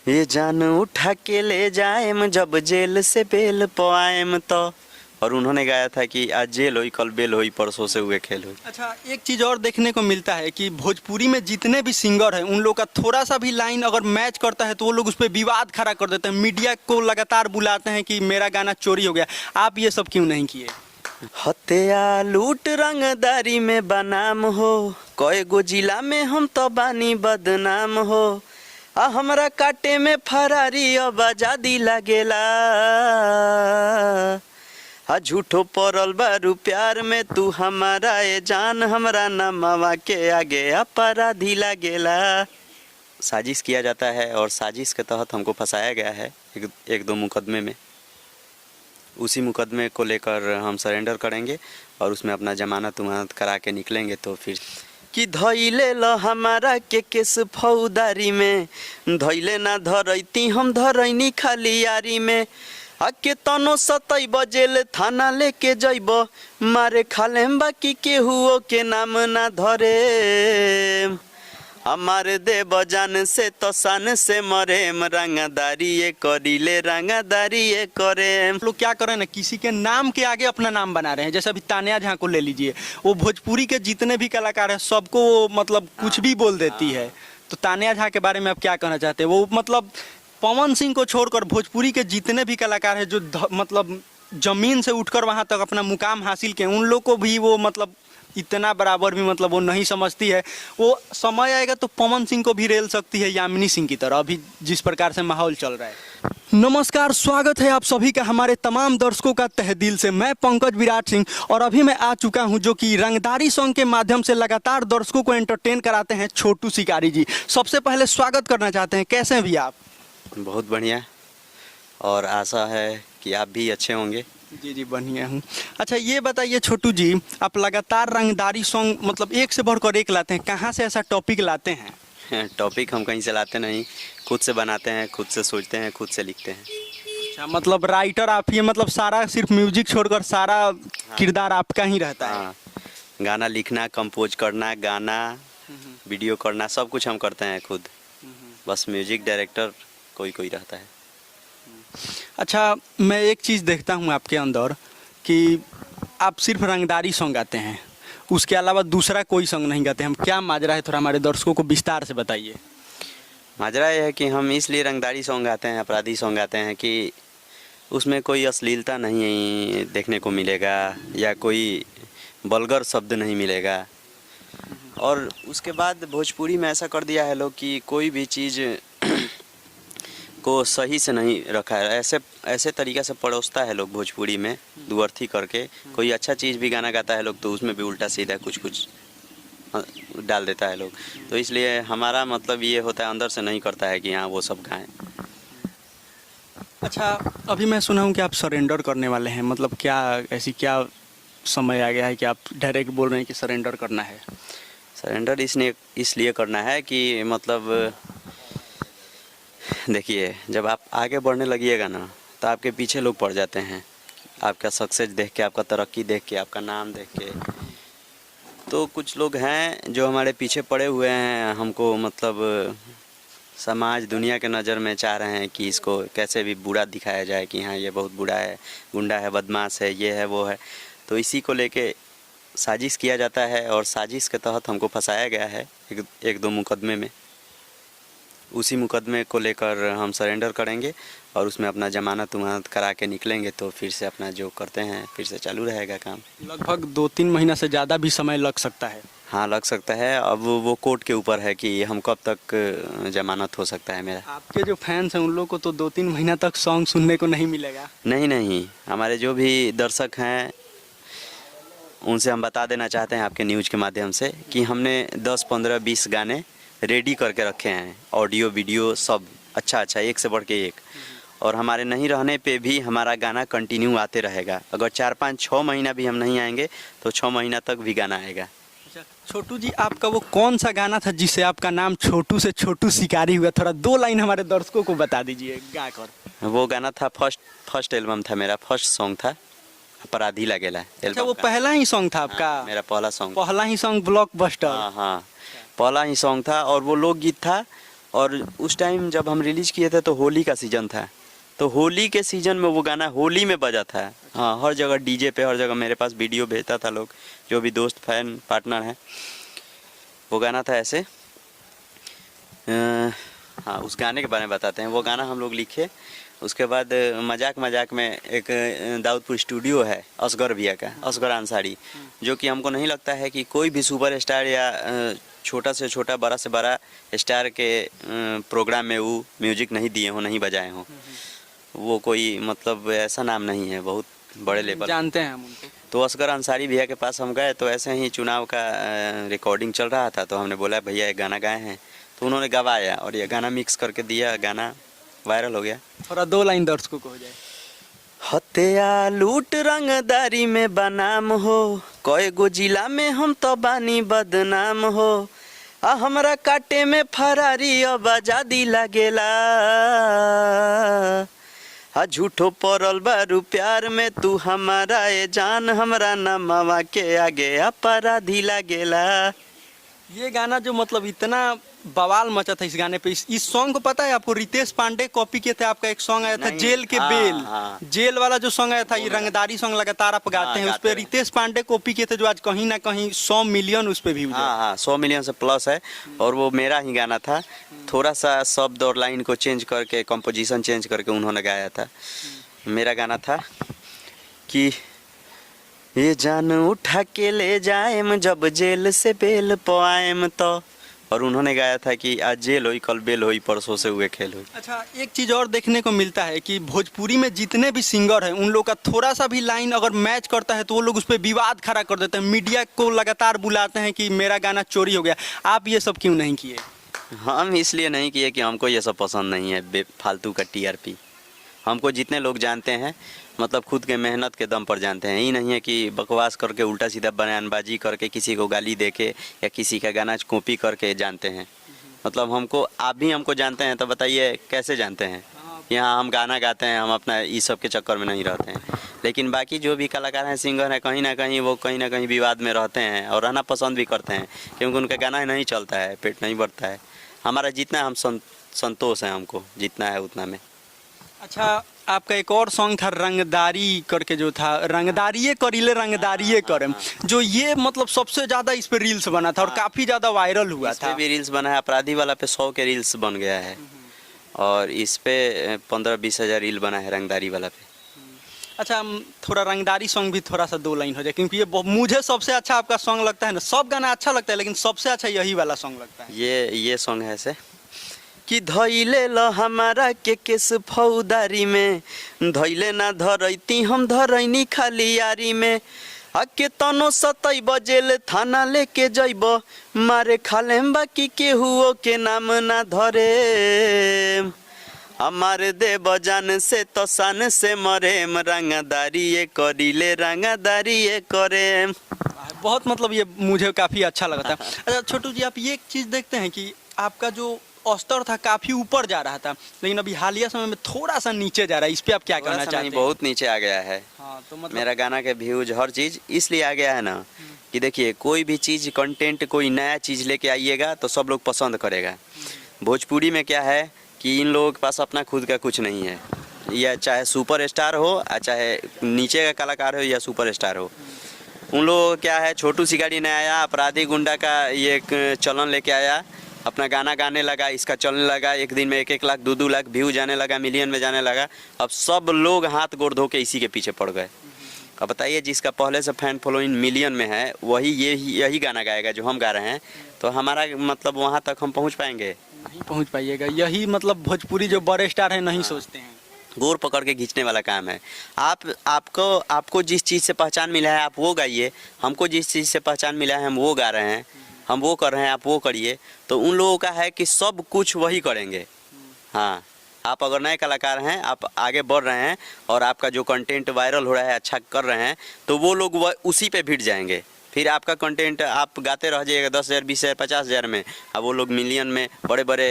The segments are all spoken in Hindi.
ये जान उठा के ले जाएम जब जेल से बेल पवाएम तो। और उन्होंने गाया था कि आज जेल होई कल बेल होई परसों से हुए खेल होई। अच्छा, एक चीज़ और देखने को मिलता है कि भोजपुरी में जितने भी सिंगर हैं उन लोग का थोड़ा सा भी लाइन अगर मैच करता है तो वो लोग उस पर विवाद खड़ा कर देते हैं, मीडिया को लगातार बुलाते हैं कि मेरा गाना चोरी हो गया। आप ये सब क्यों नहीं किए? हत्या लूट रंगदारी में बनाम हो, कई गो जिला में हम तो बानी बदनाम हो। हमरा काटे में फरारी अब आजादी लगेला। झूठो पड़ल बारू प्यार में तू हमारा ए जान, हमरा नमवा के आगे अपराधी लगेला। साजिश किया जाता है और साजिश के तहत हमको फंसाया गया है एक दो मुकदमे में। उसी मुकदमे को लेकर हम सरेंडर करेंगे और उसमें अपना जमानत उमानत करा के निकलेंगे। तो फिर कि धैले ल हमारा के केस फौदारी में, धैले ना धरैती हम धरैनी खाली यारी में। आके तनो सतई बजेल थाना लेके जइब, मारे खालेम बाकी केहुओ के नाम ना धरे। हमारे दे बजान से तो सन से मरेम, रंगदारी ये करीले रंगदारी ये करेम। लोग क्या कर रहे हैं ना, किसी के नाम के आगे अपना नाम बना रहे हैं। जैसे अभी तान्या झा को ले लीजिए, वो भोजपुरी के जितने भी कलाकार हैं सबको वो मतलब कुछ भी बोल देती है। तो तान्या झा के बारे में आप क्या कहना चाहते हैं? वो मतलब पवन सिंह को छोड़कर भोजपुरी के जितने भी कलाकार हैं जो मतलब जमीन से उठकर वहाँ तक अपना मुकाम हासिल किए, उन लोग को भी वो मतलब इतना बराबर भी मतलब वो नहीं समझती है। वो समय आएगा तो पवन सिंह को भी रेल सकती है यामिनी सिंह की तरह, अभी जिस प्रकार से माहौल चल रहा है। नमस्कार, स्वागत है आप सभी का हमारे तमाम दर्शकों का तहे दिल से। मैं पंकज विराट सिंह और अभी मैं आ चुका हूं जो कि रंगदारी सॉन्ग के माध्यम से लगातार दर्शकों को एंटरटेन कराते हैं, छोटू शिकारी जी। सबसे पहले स्वागत करना चाहते हैं, कैसे हैं भी आप? बहुत बढ़िया, और आशा है कि आप भी अच्छे होंगे। जी जी बढ़िया हूँ। अच्छा, ये बताइए छोटू जी, आप लगातार रंगदारी सॉन्ग मतलब एक से बढ़कर एक लाते हैं, कहाँ से ऐसा टॉपिक लाते हैं? टॉपिक हम कहीं से लाते नहीं, खुद से बनाते हैं, खुद से सोचते हैं, खुद से लिखते हैं। अच्छा, मतलब राइटर आप ही, मतलब सारा सिर्फ म्यूजिक छोड़कर सारा किरदार आपका ही रहता है? हाँ, गाना लिखना, कंपोज करना, गाना वीडियो करना, सब कुछ हम करते हैं खुद। बस म्यूजिक डायरेक्टर कोई कोई रहता है। अच्छा, मैं एक चीज़ देखता हूँ आपके अंदर कि आप सिर्फ रंगदारी सॉन्ग गाते हैं, उसके अलावा दूसरा कोई सॉन्ग नहीं गाते हैं। हम क्या माजरा है, थोड़ा हमारे दर्शकों को विस्तार से बताइए। माजरा ये है कि हम इसलिए रंगदारी सॉन्ग गाते हैं, अपराधी सॉन्ग गाते हैं कि उसमें कोई अश्लीलता नहीं देखने को मिलेगा या कोई वल्गर शब्द नहीं मिलेगा। और उसके बाद भोजपुरी में ऐसा कर दिया है लोग कि कोई भी चीज़ को सही से नहीं रखा है, ऐसे तरीक़े से परोसता है लोग भोजपुरी में दुअर्थी करके। कोई अच्छा चीज़ भी गाना गाता है लोग तो उसमें भी उल्टा सीधा कुछ डाल देता है लोग। तो इसलिए हमारा मतलब ये होता है, अंदर से नहीं करता है कि हाँ वो सब गाएं। अच्छा, अभी मैं सुना हूँ कि आप सरेंडर करने वाले हैं, मतलब क्या ऐसी क्या समय आ गया है कि आप डायरेक्ट बोल रहे हैं कि सरेंडर करना है? सरेंडर इसलिए करना है कि मतलब देखिए, जब आप आगे बढ़ने लगिएगा ना तो आपके पीछे लोग पड़ जाते हैं, आपका सक्सेस देख के, आपका तरक्की देख के, आपका नाम देख के। तो कुछ लोग हैं जो हमारे पीछे पड़े हुए हैं, हमको मतलब समाज दुनिया के नज़र में चाह रहे हैं कि इसको कैसे भी बुरा दिखाया जाए कि हाँ ये बहुत बुरा है, गुंडा है, बदमाश है, ये है वो है। तो इसी को लेके साजिश किया जाता है और साजिश के तहत हमको फंसाया गया है एक दो मुकदमे में। उसी मुकदमे को लेकर हम सरेंडर करेंगे और उसमें अपना जमानत उमानत करा के निकलेंगे। तो फिर से अपना जो करते हैं फिर से चालू रहेगा काम। लगभग 2-3 महीना से ज़्यादा भी समय लग सकता है? हाँ, लग सकता है। अब वो कोर्ट के ऊपर है कि हम कब तक जमानत हो सकता है मेरा। आपके जो फैंस हैं उन लोग को तो 2-3 महीना तक सॉन्ग सुनने को नहीं मिलेगा? नहीं, हमारे जो भी दर्शक हैं उनसे हम बता देना चाहते हैं आपके न्यूज़ के माध्यम से कि हमने 10, 15, 20 गाने रेडी करके रखे हैं, ऑडियो वीडियो सब अच्छा एक से बढ़ के एक। और हमारे नहीं रहने पे भी हमारा गाना कंटिन्यू आते रहेगा। अगर 4, 5, 6 महीना भी हम नहीं आएंगे तो 6 महीना तक भी गाना आएगा। अच्छा छोटू जी, आपका वो कौन सा गाना था जिससे आपका नाम छोटू से छोटू शिकारी हुआ? थोड़ा 2 लाइन हमारे दर्शकों को बता दीजिए गा कर। वो गाना था फर्स्ट एल्बम था मेरा, फर्स्ट सॉन्ग था, अपराधी लगेला। अच्छा, वो पहला ही सॉन्ग था आपका? हाँ, मेरा पहला सॉन्ग, पहला ही सॉन्ग ब्लॉकबस्टर। हाँ, पहला ही सॉन्ग था और वो लोकगीत था और उस टाइम जब हम रिलीज़ किए थे तो होली का सीज़न था, तो होली के सीज़न में वो गाना होली में बजा था। हाँ, हर जगह डीजे पे, हर जगह मेरे पास वीडियो भेजता था लोग, जो भी दोस्त फैन पार्टनर हैं। वो गाना था ऐसे, हाँ उस गाने के बारे में बताते हैं। वो गाना हम लोग लिखे, उसके बाद मजाक मजाक में एक दाऊदपुर स्टूडियो है असगर भैया का, असगर अंसारी, जो कि हमको नहीं लगता है कि कोई भी सुपर स्टार या छोटा से छोटा बड़ा से बड़ा स्टार के प्रोग्राम में वो म्यूजिक नहीं दिए हों, नहीं बजाए हों। वो कोई मतलब ऐसा नाम नहीं है, बहुत बड़े लेवल जानते हैं हम उनको। तो असगर अंसारी भैया के पास हम गए, तो ऐसे ही चुनाव का रिकॉर्डिंग चल रहा था, तो हमने बोला भैया एक गाना गाए हैं, तो उन्होंने गवाया और ये गाना मिक्स करके दिया, गाना वायरल हो गया। थोड़ा 2 लाइन दर्शकों को हो जाए। हत्या लूट रंगदारी में बनाम हो, कई गो जिला में हम तो बानी बदनाम हो, आ हमरा काटे में फरारी अब आजादी लागेला, आ झूठो पड़ल बारू प्यार में तू हमारा ए जान, हमरा नमवा के आगे अपराधी लागेला। ये गाना जो मतलब इतना बवाल मचा था इस गाने पे, इस सॉन्ग को पता है आपको? रितेश पांडे कॉपी किए थे, आपका एक सॉन्ग आया था नहीं, जेल के हाँ, बेल, हाँ। जेल वाला जो सॉन्ग आया था, ये रंगदारी सॉन्ग लगातार आप गाते हैं, उस पे गाते रितेश पांडे कॉपी किए थे, जो आज कहीं ना कहीं 100 मिलियन उस पे व्यूज है। हाँ हाँ 100 मिलियन से प्लस है, और वो मेरा ही गाना था। थोड़ा सा शब्द और लाइन को चेंज करके, कंपोजिशन चेंज करके उन्होंने गाया था। मेरा गाना था कि ये जान उठा के ले जाएम जब जेल से बेल पाएम, तो और उन्होंने गाया था कि आज जेल होई कल बेल होई परसों से हुए खेल होई। अच्छा, एक चीज और देखने को मिलता है कि भोजपुरी में जितने भी सिंगर हैं उन लोग का थोड़ा सा भी लाइन अगर मैच करता है तो वो लोग उस पर विवाद खड़ा कर देते हैं, मीडिया को लगातार बुलाते हैं कि मेरा गाना चोरी हो गया। आप ये सब क्यों नहीं किए? हम इसलिए नहीं किए कि हमको ये सब पसंद नहीं है, फालतू का टीआरपी। हमको जितने लोग जानते हैं मतलब खुद के मेहनत के दम पर जानते हैं, ये नहीं है कि बकवास करके उल्टा सीधा बयानबाजी करके किसी को गाली दे के या किसी का गाना कॉपी करके जानते हैं। मतलब हमको, आप भी हमको जानते हैं, तो बताइए कैसे जानते हैं? यहाँ हम गाना गाते हैं, हम अपना इस सब के चक्कर में नहीं रहते हैं। लेकिन बाकी जो भी कलाकार हैं, सिंगर हैं, कहीं ना कहीं वो कहीं ना कहीं विवाद में रहते हैं और रहना पसंद भी करते हैं, क्योंकि उनका गाना नहीं चलता है, पेट नहीं भरता है। हमारा जितना हम संतोष है, हमको जितना है उतना में। अच्छा, आपका एक और सॉन्ग था रंगदारी करके, जो था रंगदारिये करीले रंगदारिये करम, जो ये मतलब सबसे ज्यादा इस पे रील्स बना था और काफी ज्यादा वायरल हुआ इस था। पे भी रील्स बना है, अपराधी वाला पे 100 के रील्स बन गया है, और इस पे 15-20 हज़ार रील बना है रंगदारी वाला पे। अच्छा, हम थोड़ा रंगदारी सॉन्ग भी थोड़ा सा 2 लाइन हो जाए, क्योंकि ये मुझे सबसे अच्छा आपका सॉन्ग लगता है ना। सब गाना अच्छा लगता है लेकिन सबसे अच्छा यही वाला सॉन्ग लगता है। ये सॉन्ग है ऐसे कि धैले ल हमारा के केस फौदारी में, धैले ना धरैती हम धरैनी खाली यारी में, आके तनो सतई बजेल थाना लेके जइब, मारे खालेम बाकी केहुओ के नाम ना धरे, हमारे दे बजान से तो सान से मरेम, रंगदारी ये करीले रंगदारी ये करेम। बहुत मतलब ये मुझे काफी अच्छा लगा था। अच्छा छोटू जी, आप ये एक चीज देखते हैं कि आपका जो स्तर था काफी ऊपर जा रहा था, लेकिन अभी हालिया समय में थोड़ा सा नीचे जा रहा है, इस पे आप क्या कहना चाहते हैं? बहुत नीचे आ गया है। हाँ, तो मतलब मेरा गाना के व्यूज हर चीज इसलिए आ गया है ना कि देखिए, कोई भी चीज कंटेंट, कोई नया चीज लेके आइएगा तो सब लोग पसंद करेगा। भोजपुरी में क्या है कि इन लोगों के पास अपना खुद का कुछ नहीं है, या चाहे सुपर स्टार हो, चाहे नीचे का कलाकार हो या सुपर स्टार हो। उन लोगों को क्या है, छोटू शिकारी ने आया, अपराधी गुंडा का ये एक चलन लेके आया, अपना गाना गाने लगा, इसका चलने लगा, एक दिन में 1-1 लाख 2-2 लाख व्यू जाने लगा, मिलियन में जाने लगा। अब सब लोग हाथ गोड़ धो के इसी के पीछे पड़ गए। अब बताइए, जिसका पहले से फैन फॉलोइंग मिलियन में है, वही यही गाना गाएगा जो हम गा रहे हैं, तो हमारा मतलब वहाँ तक हम पहुँच पाएंगे? नहीं पहुंच पाइएगा। यही मतलब भोजपुरी जो बड़े स्टार हैं नहीं सोचते हैं। गोर पकड़ के खींचने वाला काम है। आपको जिस चीज़ से पहचान मिला है आप वो गाइए, हमको जिस चीज़ से पहचान मिला है हम वो गा रहे हैं, हम वो कर रहे हैं, आप वो करिए। तो उन लोगों का है कि सब कुछ वही करेंगे। हाँ, आप अगर नए कलाकार हैं, आप आगे बढ़ रहे हैं और आपका जो कंटेंट वायरल हो रहा है, अच्छा कर रहे हैं, तो वो लोग उसी पे भिड़ जाएंगे। फिर आपका कंटेंट आप गाते रह जाइएगा 10,000, 20,000, 50,000 में, अब वो लोग मिलियन में बड़े बड़े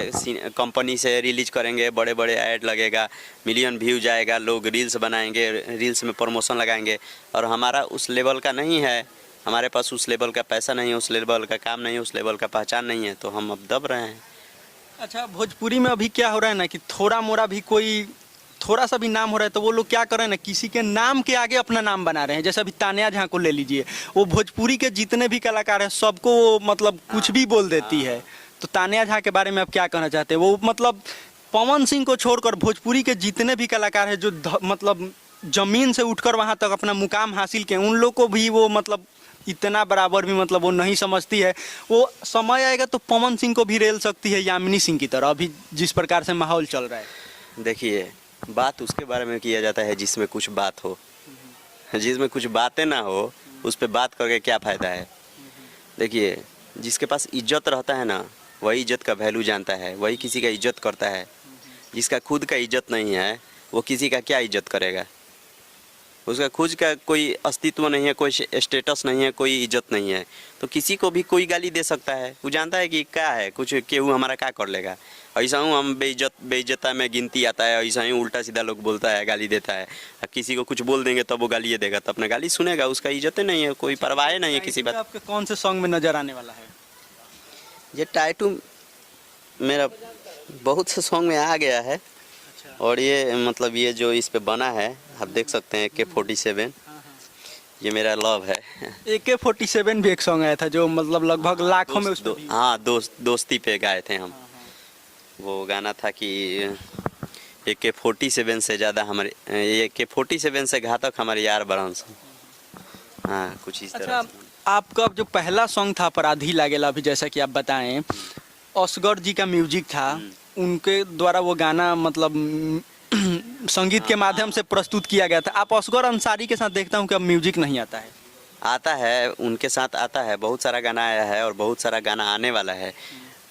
कंपनी से रिलीज करेंगे, बड़े बड़े ऐड लगेगा, मिलियन व्यू जाएगा, लोग रील्स बनाएंगे, रील्स में प्रमोशन लगाएंगे। और हमारा उस लेवल का नहीं है, हमारे पास उस लेवल का पैसा नहीं है, उस लेवल का काम नहीं है, उस लेवल का पहचान नहीं है, तो हम अब दब रहे हैं। अच्छा, भोजपुरी में अभी क्या हो रहा है ना कि थोड़ा मोड़ा भी कोई थोड़ा सा भी नाम हो रहा है तो वो लोग क्या कर रहे हैं ना, किसी के नाम के आगे अपना नाम बना रहे हैं। जैसे अभी तान्या झा को ले लीजिए, वो भोजपुरी के जितने भी कलाकार हैं सबको वो मतलब कुछ भी बोल देती है। तो तान्या झा के बारे में आप क्या कहना चाहते हैं? वो मतलब पवन सिंह को छोड़कर भोजपुरी के जितने भी कलाकार हैं जो मतलब जमीन से उठकर वहां तक अपना मुकाम हासिल किए, उन लोग को भी वो मतलब इतना बराबर भी मतलब वो नहीं समझती है। वो समय आएगा तो पवन सिंह को भी रेल सकती है यामिनी सिंह की तरह, अभी जिस प्रकार से माहौल चल रहा है। देखिए, बात उसके बारे में किया जाता है जिसमें कुछ बात हो। जिसमें कुछ बातें ना हो उस पर बात करके क्या फ़ायदा है। देखिए, जिसके पास इज्जत रहता है ना, वही इज्जत का वैल्यू जानता है, वही किसी का इज्जत करता है। जिसका खुद का इज्जत नहीं है वो किसी का क्या इज्जत करेगा। उसका खुद का कोई अस्तित्व नहीं है, कोई स्टेटस नहीं है, कोई इज्जत नहीं है, तो किसी को भी कोई गाली दे सकता है। वो जानता है कि क्या है, कुछ केहू हमारा क्या कर लेगा। ऐसा हूँ हम बेइज्जता में गिनती आता है, ऐसा ही उल्टा सीधा लोग बोलता है, गाली देता है। अब किसी को कुछ बोल देंगे तब वो गाली देगा, तो अपना गाली सुनेगा, उसका इज्जत नहीं है, कोई परवाह नहीं है किसी बात। आपके कौन से सॉन्ग में नजर आने वाला है? ये टाइटू मेरा बहुत से सॉन्ग में आ गया है। और ये मतलब ये जो इस पे बना है आप देख सकते हैं AK-47, ये मेरा लव है। AK-47 भी एक सॉन्ग आया था जो मतलब लगभग लाखों में उसमें भी। हाँ, दोस्ती पे गाए थे हम। वो गाना था कि AK-47 से ज़्यादा हमारे AK-47 से घातक हमारे यार बरन। हाँ, कुछ इस तरह अच्छा, आपका जो पहला सॉन्ग था अपराधी लागेला, अभी जैसा कि आप बताएं, असगर जी का म्यूजिक था, उनके द्वारा वो गाना मतलब संगीत के माध्यम से प्रस्तुत किया गया था। आप असगर अंसारी के साथ देखता हूँ कि अब म्यूजिक नहीं आता है। आता है, उनके साथ आता है, बहुत सारा गाना आया है और बहुत सारा गाना आने वाला है।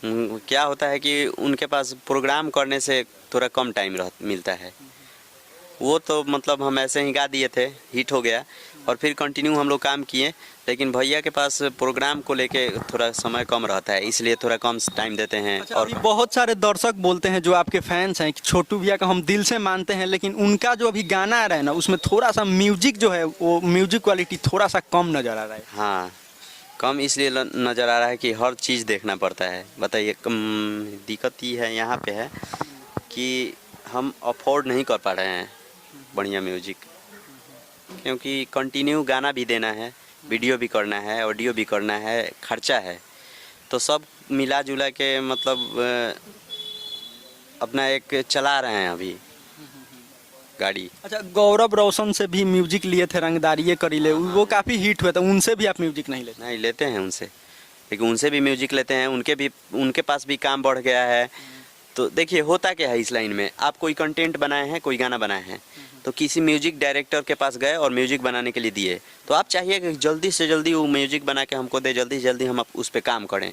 क्या होता है कि उनके पास प्रोग्राम करने से थोड़ा कम टाइम मिलता है। वो तो मतलब हम ऐसे ही गा दिए थे, हिट हो गया और फिर कंटिन्यू हम लोग काम किए। लेकिन भैया के पास प्रोग्राम को लेके थोड़ा समय कम रहता है, इसलिए थोड़ा कम टाइम देते हैं। अच्छा, और अभी बहुत सारे दर्शक बोलते हैं जो आपके फैंस हैं कि छोटू भैया का हम दिल से मानते हैं, लेकिन उनका जो अभी गाना आ रहा है ना, उसमें थोड़ा सा म्यूजिक जो है वो म्यूजिक क्वालिटी थोड़ा सा कम नज़र आ रहा है। हाँ, कम इसलिए नज़र आ रहा है कि हर चीज़ देखना पड़ता है। बताइए, दिक्कत ये है यहाँ पे है कि हम अफोर्ड नहीं कर पा रहे हैं बढ़िया म्यूजिक, क्योंकि कंटिन्यू गाना भी देना है, वीडियो भी करना है, ऑडियो भी करना है, खर्चा है। तो सब मिला जुला के मतलब अपना एक चला रहे हैं अभी गाड़ी। अच्छा, गौरव रोशन से भी म्यूजिक लिए थे, रंगदारिये करीले, वो काफ़ी हिट हुए थे, उनसे भी आप म्यूजिक नहीं लेते? नहीं, लेते हैं उनसे, लेकिन उनसे भी म्यूजिक लेते हैं। उनके पास भी काम बढ़ गया है। तो देखिए, होता क्या है इस लाइन में, आप कोई कंटेंट बनाए हैं, कोई गाना बनाए हैं, तो किसी म्यूजिक डायरेक्टर के पास गए और म्यूजिक बनाने के लिए दिए, तो आप चाहिए कि जल्दी से जल्दी वो म्यूजिक बना के हमको दे, जल्दी से जल्दी हम उस पर काम करें।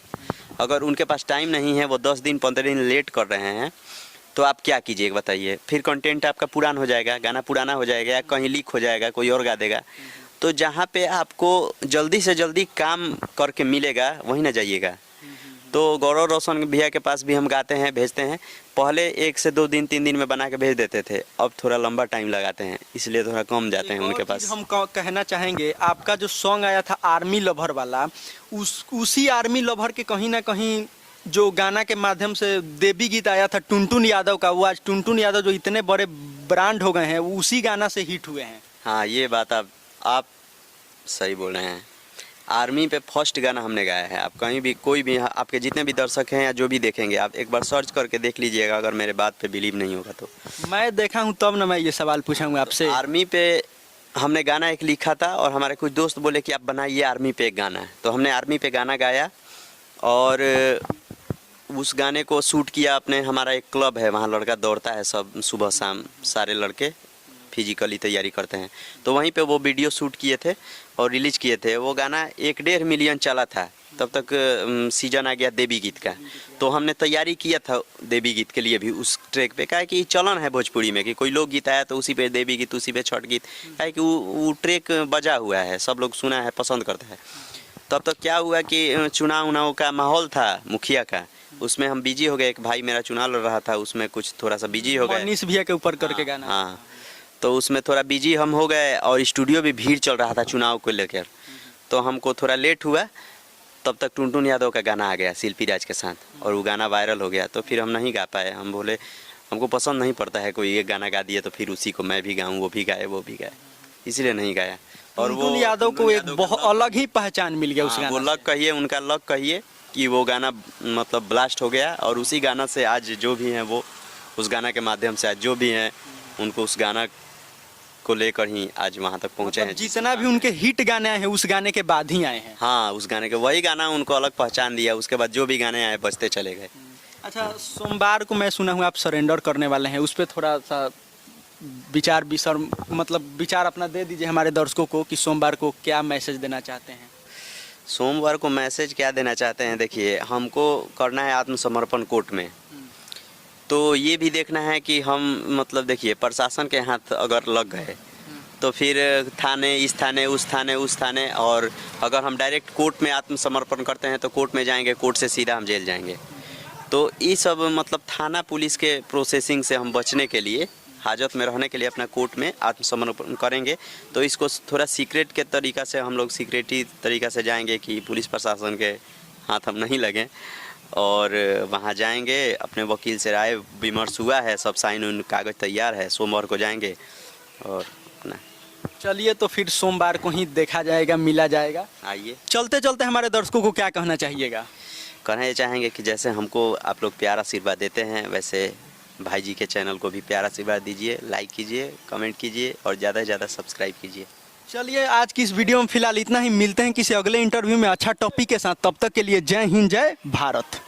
अगर उनके पास टाइम नहीं है, वो 10 दिन 15 दिन लेट कर रहे हैं, तो आप क्या कीजिएगा बताइए। फिर कंटेंट आपका पुराना हो जाएगा, गाना पुराना हो जाएगा, या कहीं लीक हो जाएगा, कोई और गा देगा। तो जहाँ पे आपको जल्दी से जल्दी काम करके मिलेगा वहीं ना जाइएगा। तो गौरव रोशन भैया के पास भी हम गाते हैं, भेजते हैं। पहले 1 से 2 दिन 3 दिन में बना के भेज देते थे, अब थोड़ा लंबा टाइम लगाते हैं, इसलिए थोड़ा कम जाते हैं उनके पास। हम कहना चाहेंगे, आपका जो सॉन्ग आया था आर्मी लवर वाला, उसी आर्मी लवर के कहीं ना कहीं जो गाना के माध्यम से देवी गीत आया था टुनटुन यादव का, वो आज टुनटुन यादव जो इतने बड़े ब्रांड हो गए हैं, वो उसी गाना से हिट हुए हैं। हाँ, ये बात आप सही बोल रहे हैं। आर्मी पे फर्स्ट गाना हमने गाया है। आप कहीं भी, कोई भी, आपके जितने भी दर्शक हैं या जो भी देखेंगे, आप एक बार सर्च करके देख लीजिएगा, अगर मेरे बात पे बिलीव नहीं होगा तो। मैं देखा हूँ तब ना मैं ये सवाल पूछूंगा आपसे। आर्मी पे हमने गाना एक लिखा था और हमारे कुछ दोस्त बोले कि आप बनाइए आर्मी पे एक गाना, तो हमने आर्मी पे गाना गाया और उस गाने को शूट किया अपने। हमारा एक क्लब है, वहाँ लड़का दौड़ता है, सब सुबह शाम सारे लड़के फिजिकली तैयारी करते हैं, तो वहीं पे वो वीडियो शूट किए थे और रिलीज किए थे। वो गाना 1.5 मिलियन चला था, तब तक सीजन आ गया देवी गीत का। तो हमने तैयारी किया था देवी गीत के लिए भी उस ट्रैक पे, काहे कि चलन है भोजपुरी में कि कोई लोकगीत आया तो उसी पे देवी गीत, उसी पे छठ गीत, काहे कि वो ट्रैक बजा हुआ है, सब लोग सुना है, पसंद करते हैं। तब तक क्या हुआ कि चुनाव का माहौल था मुखिया का, उसमें हम बिजी हो गए। एक भाई मेरा चुनाव लड़ रहा था, उसमें कुछ थोड़ा सा बिजी हो गए, मनीष भैया के ऊपर करके गाना। हाँ, तो उसमें थोड़ा बिजी हम हो गए और स्टूडियो भी भीड़ चल रहा था चुनाव को लेकर, तो हमको थोड़ा लेट हुआ। तब तक टुनटुन यादव का गाना आ गया शिल्पी राज के साथ, और वो गाना वायरल हो गया। तो फिर हम नहीं गा पाए, हम बोले हमको पसंद नहीं पड़ता है कोई एक गाना गा दिए तो फिर उसी को मैं भी गाऊँ, वो भी गाए वो भी गाए, इसलिए नहीं गाया। और वो टुनटुन यादव को एक बहुत अलग ही पहचान मिल गया उस हाँ, वो गाना लक कहिए, उनका लक कहिए कि वो गाना मतलब ब्लास्ट हो गया, और उसी गाना से आज जो भी हैं वो उस गाना के माध्यम से आज जो भी हैं उनको उस गाना को लेकर ही आज वहाँ तक पहुँचे हैं। जितना भी उनके हिट गाने आए हैं उस गाने के बाद ही आए हैं। हाँ, उस गाने के वही गाना उनको अलग पहचान दिया, उसके बाद जो भी गाने आए बजते चले गए। अच्छा, सोमवार को मैं सुना हूँ आप सरेंडर करने वाले हैं, उस पर थोड़ा सा विचार मतलब विचार अपना दे दीजिए हमारे दर्शकों को कि सोमवार को क्या मैसेज देना चाहते हैं। सोमवार को मैसेज क्या देना चाहते हैं, देखिए हमको करना है आत्मसमर्पण कोर्ट में। तो ये भी देखना है कि हम मतलब देखिए प्रशासन के हाथ अगर लग गए तो फिर थाने इस थाने उस थाने उस थाने, और अगर हम डायरेक्ट कोर्ट में आत्मसमर्पण करते हैं तो कोर्ट में जाएंगे, कोर्ट से सीधा हम जेल जाएंगे। तो ये सब मतलब थाना पुलिस के प्रोसेसिंग से हम बचने के लिए, हाजत में रहने के लिए अपना कोर्ट में आत्मसमर्पण करेंगे। तो इसको थोड़ा सीक्रेट के तरीक़ा से हम लोग सीक्रेटी तरीक़ा से जाएंगे कि पुलिस प्रशासन के हाथ हम नहीं लगें, और वहाँ जाएंगे, अपने वकील से राय विमर्श हुआ है, सब साइन उन कागज़ तैयार है, सोमवार को जाएंगे और अपना। चलिए, तो फिर सोमवार को ही देखा जाएगा, मिला जाएगा। आइए। चलते चलते हमारे दर्शकों को क्या कहना चाहिएगा? कहना ये चाहेंगे कि जैसे हमको आप लोग प्यार आशीर्वाद देते हैं, वैसे भाई जी के चैनल को भी प्यार आशीर्वाद दीजिए, लाइक कीजिए, कमेंट कीजिए और ज़्यादा से ज़्यादा सब्सक्राइब कीजिए। चलिए, आज की इस वीडियो में फिलहाल इतना ही, मिलते हैं किसी अगले इंटरव्यू में अच्छा टॉपिक के साथ। तब तक के लिए जय हिंद, जय भारत।